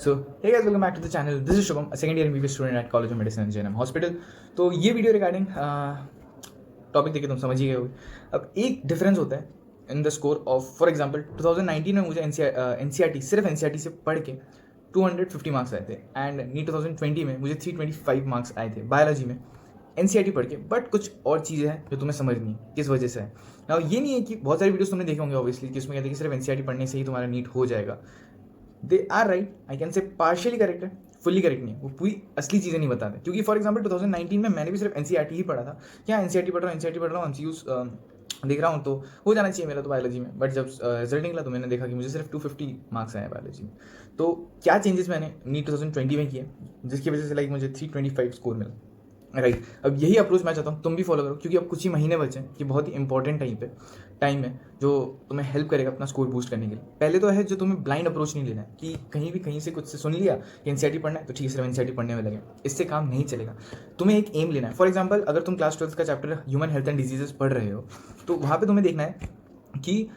So hey guys, welcome back to the channel. This is Shubham, second year MBBS student at college of medicine JNM hospital. तो ये video regarding topic देखिए, तुम समझ ही गए होगे. अब एक डिफरेंस होता है in the score of, for example 2019 में मुझे एनसीईआरटी सिर्फ एनसीईआरटी से पढ़ के 250 मार्क्स आए थे, एंड नीट 2020 में मुझे 325 मार्क्स आए थे बायोलॉजी में एनसीईआरटी पढ़ के. बट कुछ और चीज़ें हैं जो तुम्हें समझनी है किस वजह से है. नाउ ये नहीं है कि बहुत सारी वीडियोस तुमने देखे होंगे ऑब्वियसली कि उसमें कहते हैं कि सिर्फ एनसीईआरटी पढ़ने से ही तुम्हारा नीट हो जाएगा. They are right, I can say partially correct है, फुल्ली करेक्ट नहीं है. वो पूरी असली चीज़ें नहीं बताते, क्योंकि फॉर एग्जांपल 2019 में मैंने भी सिर्फ एनसीईआरटी ही पढ़ा था. क्या एनसीईआरटी पढ़ रहा हूँ एमसीक्यूज देख रहा हूँ तो हो जाना चाहिए मेरा तो बायोलॉजी में. बट जब रिजल्ट निकला तो मैंने देखा कि मुझे सिर्फ 250 मार्क्स आए बायोलॉजी में. तो क्या चेंजेस मैंने नीट 2020 में किए जिसकी वजह से लाइक मुझे 325 स्कोर मिला. राइट, अब यही अप्रोच मैं चाहता हूँ तुम भी फॉलो करो, क्योंकि अब कुछ ही महीने बचे हैं कि बहुत ही इंपॉर्टेंट टाइम है जो तुम्हें हेल्प करेगा अपना स्कोर बूस्ट करने के लिए. पहले तो है जो तुम्हें ब्लाइंड अप्रोच नहीं लेना है कि कहीं से कुछ से सुन लिया कि एनसीईआरटी पढ़ना है तो ठीक है सिर्फ एनसीईआरटी पढ़ने में लगे. इससे काम नहीं चलेगा. तुम्हें एक एम लेना है. फॉर एग्जाम्पल अगर तुम क्लास 12 का chapter human health and diseases पढ़ रहे हो तो वहाँ पर तुम्हें देखना है कि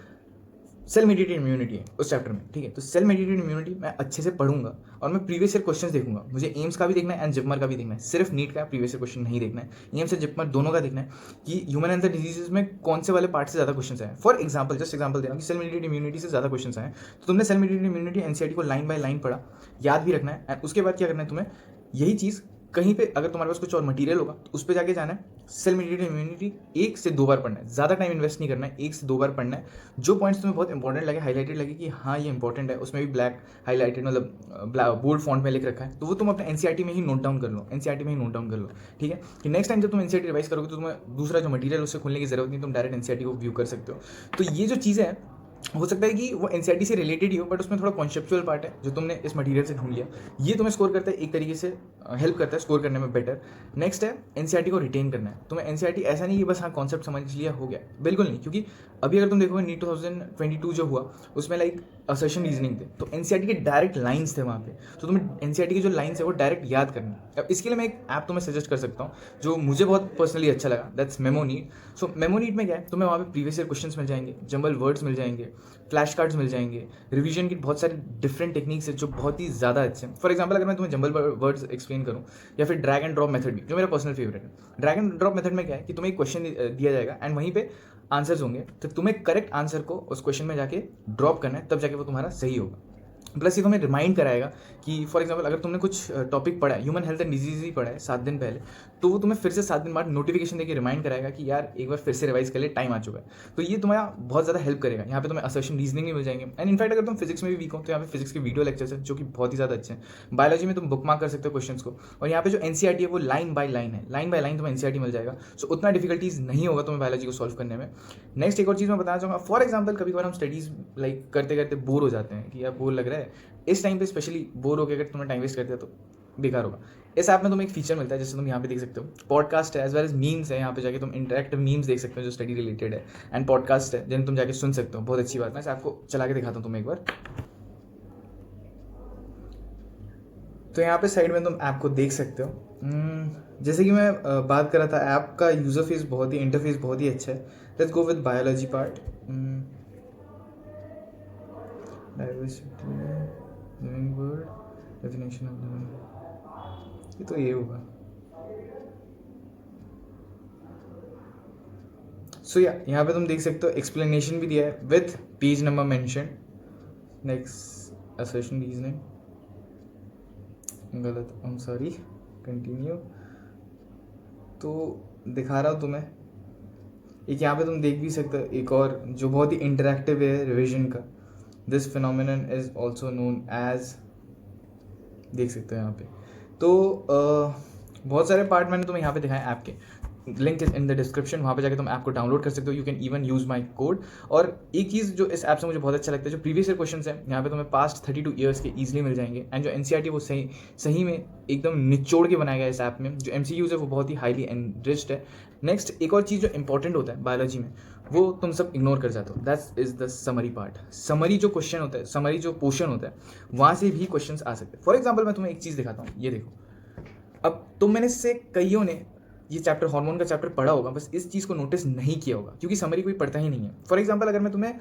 सेल मेडिएटेड इम्यूनिटी है उस चैप्टर में. ठीक है, तो सेल मेडिएटेड इम्यूनिटी मैं अच्छे से पढ़ूंगा और मैं प्रीवियस ईयर क्वेश्चंस देखूंगा. मुझे एम्स का भी देखना है एंड जिपमर का भी देखना है. सिर्फ नीट का प्रीवियस ईयर क्वेश्चन नहीं देखना है, एम्स और जिपमर दोनों का देखना है कि ह्यूमन हेल्थ डिजीजेस में कौन से वाले पार्ट से ज़्यादा क्वेश्चन आए. फॉर एग्जाम्पल जस्ट एग्जाम्पल दे रहा हूँ कि सेल मेडिएटेड इम्यूनिटी से ज़्यादा क्वेश्चन आए तो तुमने सेल मेडिएटेड इम्यूनिटी एनसीईआरटी को लाइन बाय लाइन पढ़ा, याद भी रखना है. एंड उसके बाद क्या करना है तुम्हें, यही चीज़ कहीं पे अगर तुम्हारे पास कुछ और मटेरियल होगा तो उस पर जाके जाना है. सेल मेडिएटेड इम्यूनिटी 1 से 2 बार पढ़ना है, ज़्यादा टाइम इन्वेस्ट नहीं करना है, 1 से 2 बार पढ़ना है. जो पॉइंट्स तुम्हें बहुत इंपॉर्टेंट लगे, हाईलाइटेड लगे कि हाँ ये इंपॉर्टेंट है, उसमें भी ब्लैक हाईलाइटेड मतलब बोल्ड फॉन्ट में लिख रखा है, तो वो तुम अपने एनसीईआरटी में ही नोट डाउन कर लो. एनसीईआरटी में ही नोट डाउन कर लो. ठीक है, कि नेक्स्ट टाइम जब तुम एनसीईआरटी रिवाइज करोगे तो तुम्हें दूसरा जो मटेरियल उससे खोलने की जरूरत नहीं, तुम डायरेक्ट एनसीईआरटी को व्यू कर सकते हो. तो ये जो चीज़ें हैं हो सकता है कि वो एनसीईआरटी से रिलेटेड ही हो, बट उसमें थोड़ा कॉन्सेप्चुअल पार्ट है जो तुमने इस मटेरियल से ढूंढ लिया. ये तुम्हें स्कोर करता है, एक तरीके से हेल्प करता है स्कोर करने में बेटर. नेक्स्ट है एनसीईआरटी को रिटेन करना है. तुम्हें एनसीईआरटी ऐसा नहीं कि बस हाँ कॉन्सेप्ट समझ लिया हो गया, बिल्कुल नहीं. क्योंकि अभी अगर तुम देखोगे नीट 2022 जो हुआ उसमें लाइक असर्शन रीजनिंग थे, तो एनसीईआरटी के डायरेक्ट लाइन्स थे वहाँ पे. तो तुम्हें एनसीईआरटी की जो लाइन्स है वो डायरेक्ट याद करनी है. अब इसके लिए मैं एक ऐप तुम्हें सजेस्ट कर सकता हूँ जो मुझे बहुत पर्सनली अच्छा लगा, दैट्स मेमोनीट. सो मेमोनीट में क्या है, तुम्हें वहाँ पे प्रीवियस ईयर क्वेश्चंस मिल जाएंगे, जंबल वर्ड्स मिल जाएंगे, फ्लैश कार्ड्स मिल जाएंगे, रिवीजन की बहुत सारी डिफरेंट टेक्निक्स है जो बहुत ही ज़्यादा अच्छे हैं. फॉर एग्जांपल अगर मैं तुम्हें जंबल वर्ड्स एक्सप्लेन करूँ या फिर ड्रैग एंड ड्रॉप मेथड भी जो मेरा पर्सनल फेवरेट है. ड्रैग एंड ड्रॉप मेथड में क्या है कि तुम्हें एक क्वेश्चन दिया जाएगा एंड वहीं पे आंसर्स होंगे, तो तुम्हें करेक्ट आंसर को उस क्वेश्चन में जाके ड्रॉप करना है, तब जाके वो तुम्हारा सही होगा. प्लस ये तुम्हें रिमाइंड कराएगा कि फॉर एग्जांपल अगर तुमने कुछ टॉपिक पढ़ा है, ह्यूमन हेल्थ एंड डिजीज ही पढ़ा है 7 दिन पहले, तो वो तुम्हें फिर से 7 दिन बाद नोटिफिकेशन देकर रिमाइंड कराएगा कि यार एक बार फिर से रिवाइज कर ले, टाइम आ चुका है. तो ये तुम्हारा बहुत ज़्यादा हेल्प करेगा. यहाँ पे तुम्हें असर्शन रीजनिंग भी मिल जाएंगे. एंड इनफैक्ट अगर तुम फिजिक्स में भी वीक हो तो यहाँ पे फिजिक्स के वीडियो लेक्चर्स हैं जो कि बहुत ही ज़्यादा अच्छे हैं. बायोलॉजी में तुम बुक मार्क कर सकते हो क्वेश्चन को, और यहाँ पे जो एनसीईआरटी है वो लाइन बाय लाइन है, लाइन बाय लाइन तुम्हें एनसीईआरटी मिल जाएगा. सो उतना डिफिकल्टीज नहीं होगा तुम्हें बायोलॉजी को सॉल्व करने में. नेक्स्ट एक और चीज़ मैं बताना चाहूँगा. फॉर एग्जाम्पल कभी कभार हम स्टडीज़ लाइक करते करते बोर हो जाते हैं कि यार बोर लग रहा है. इस टाइम पे स्पेशली बोर हो के अगर तुम्हें टाइम वेस्ट करते हो तो बेकार होगा. इस ऐप में तुम्हें एक फीचर मिलता है जैसे तुम यहाँ पे देख सकते हो, पॉडकास्ट है एज वेल एज मीम्स है. यहाँ पे जाके तुम इंटरेक्टिव मीम्स देख सकते हो जो स्टडी रिलेटेड है, एंड पॉडकास्ट है जिन्हें तुम जाके सुन सकते हो. बहुत अच्छी बात. मैं इस ऐप को चला के दिखाता हूँ तुम्हें एक बार. तो यहाँ पे साइड में तुम ऐप को देख सकते हो. जैसे कि मैं बात कर रहा था, ऐप का यूजर फेस बहुत ही, इंटरफेस बहुत ही अच्छा है. Let's go with biology part. Diversity, living word, definition of living, ये तो ये होगा. सो यहाँ पे तुम देख सकते हो एक्सप्लेनेशन भी दिया है with page number mention. Next assertion reasoning, गलत, आई एम सॉरी, कंटिन्यू. तो दिखा रहा हूँ तुम्हें. एक यहाँ पे तुम देख भी सकते हो एक और जो बहुत ही इंटरेक्टिव है रिविजन का. This phenomenon is also known as, देख सकते हो यहाँ पे. तो बहुत सारे पार्ट मैंने तुम्हें यहाँ पे दिखाए ऐप के. Link is in the description, वहाँ पे जाके तुम ऐप को डाउनलोड कर सकते हो. You can even use my code. और एक चीज़ जो इस ऐप से मुझे बहुत अच्छा लगता है, जो प्रीवियस ईयर क्वेश्चन है यहाँ पे तुम्हें पास्ट 32 ईयर्स के ईजिली मिल जाएंगे. एंड जो एनसीईआरटी वो सही में एकदम निचोड़ के बनाया गया है इस ऐप में. जो एमसीक्यूज है वो बहुत ही हाईली एनरिच्ड है. नेक्स्ट एक और चीज़ जो इंपॉर्टेंट होता है बायोलॉजी में वो तुम सब इग्नोर कर जाते हो, that is the summary part. Summary जो क्वेश्चन होता है, समरी जो पोर्शन होता है, वहाँ से भी क्वेश्चन आ सकते हैं. फॉर एग्जाम्पल मैं तुम्हें एक चीज़ दिखाता हूँ, ये देखो. अब तुम मैंने से कईयों ने ये चैप्टर हार्मोन का चैप्टर पढ़ा होगा, बस इस चीज़ को नोटिस नहीं किया होगा क्योंकि समरी कोई पढ़ता ही नहीं है। फॉर एग्जांपल अगर मैं तुम्हें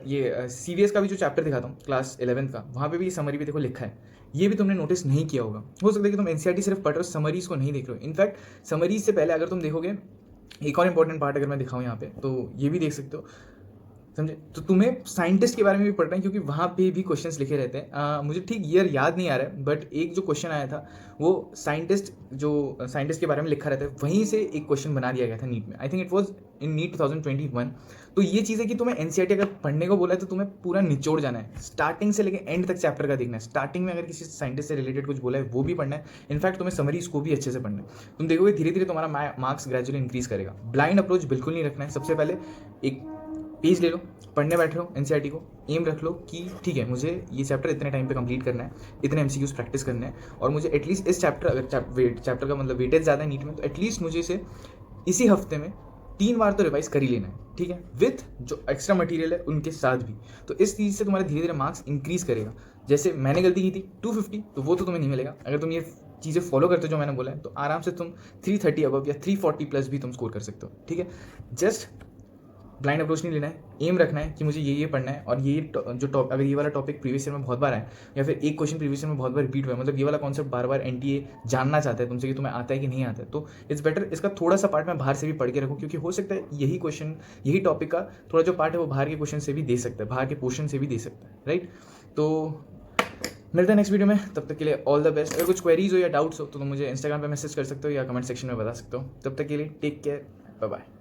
ये CVS का भी जो चैप्टर दिखाता हूँ क्लास 11th का, वहाँ पे भी ये समरी भी देखो लिखा है, ये भी तुमने नोटिस नहीं किया होगा। हो सकता है कि तुम NCERT सिर्फ पढ़ रहे हो, समरीज को नहीं देख रहे हो। इनफैक्ट समरीज से पहले अगर तुम देखोगे, एक और इंपॉर्टेंट पार्ट अगर मैं दिखाऊँ यहाँ पे तो ये भी देख सकते हो, समझे। तो तुम्हें साइंटिस्ट के बारे में भी पढ़ना है क्योंकि वहाँ पे भी क्वेश्चंस लिखे रहते हैं। मुझे ठीक ईयर याद नहीं आ रहा है, बट एक जो क्वेश्चन आया था वो साइंटिस्ट के बारे में लिखा रहता है, वहीं से एक क्वेश्चन बना दिया गया था नीट में। I think it was in NEET 2021। तो ये चीज़ है कि तुम्हें NCERT अगर पढ़ने को बोला है तो तुम्हें पूरा निचोड़ जाना है, स्टार्टिंग से लेकर एंड तक चैप्टर का देखना है। स्टार्टिंग में अगर किसी साइंटिस्ट से रिलेटेड कुछ बोला है वो भी पढ़ना है, इनफैक्ट तुम्हें समरीज को भी अच्छे से पढ़ना है। तुम देखोगे धीरे धीरे तुम्हारा मार्क्स ग्रेजुअली इंक्रीज करेगा। ब्लाइंड अप्रोच बिल्कुल नहीं रखना है। सबसे पहले एक पेज ले लो, पढ़ने बैठ रहे हो NCERT को, एम रख लो कि ठीक है मुझे ये चैप्टर इतने टाइम पे कंप्लीट करना है, इतने MCQs प्रैक्टिस करने हैं, और मुझे एटलीस्ट इस चैप्टर, अगर चैप्टर का मतलब वेटेज ज़्यादा है नीट में, तो एटलीस्ट मुझे इसे इसी हफ्ते में 3 बार तो रिवाइज कर ही लेना है, ठीक है, विथ जो एक्स्ट्रा मटेरियल है उनके साथ भी। तो इस चीज़ से तुम्हारे धीरे धीरे मार्क्स इंक्रीज करेगा। जैसे मैंने गलती की थी 250, तो वो तो तुम्हें नहीं मिलेगा। अगर तुम ये चीज़ें फॉलो करते हो जो मैंने बोला है, तो आराम से तुम 330 अबव या 340 प्लस भी तुम स्कोर कर सकते हो, ठीक है। जस्ट ब्लाइंड अप्रोच नहीं लेना है, एम रखना है कि मुझे ये पढ़ना है, और ये जो अगर ये वाला टॉपिक प्रीवियस ईयर में बहुत बार आया या फिर एक क्वेश्चन प्रीवियस ईयर में बहुत बार रिपीट हुआ है, मतलब ये वाला कॉन्सेप्ट बार बार NTA जानना चाहता है तुमसे कि तुम्हें आता है कि नहीं आता है, तो इट्स बेटर इसका थोड़ा सा पार्ट मैं बाहर से भी पढ़ के रखूँ, क्योंकि हो सकता है यही टॉपिक का थोड़ा जो पार्ट है वो बाहर के क्वेश्चन से भी दे सकता है, बाहर के पोर्शन से भी दे सकता है, राइट। तो मिलते हैं नेक्स्ट वीडियो में, तब तक के लिए ऑल द बेस्ट। अगर कुछ क्वेरीज हो या डाउट्स हो तो तुम मुझे इंस्टाग्राम पे मैसेज कर सकते हो या कमेंट सेक्शन में बता सकते हो। तब तक के लिए टेक केयर, बाय बाय।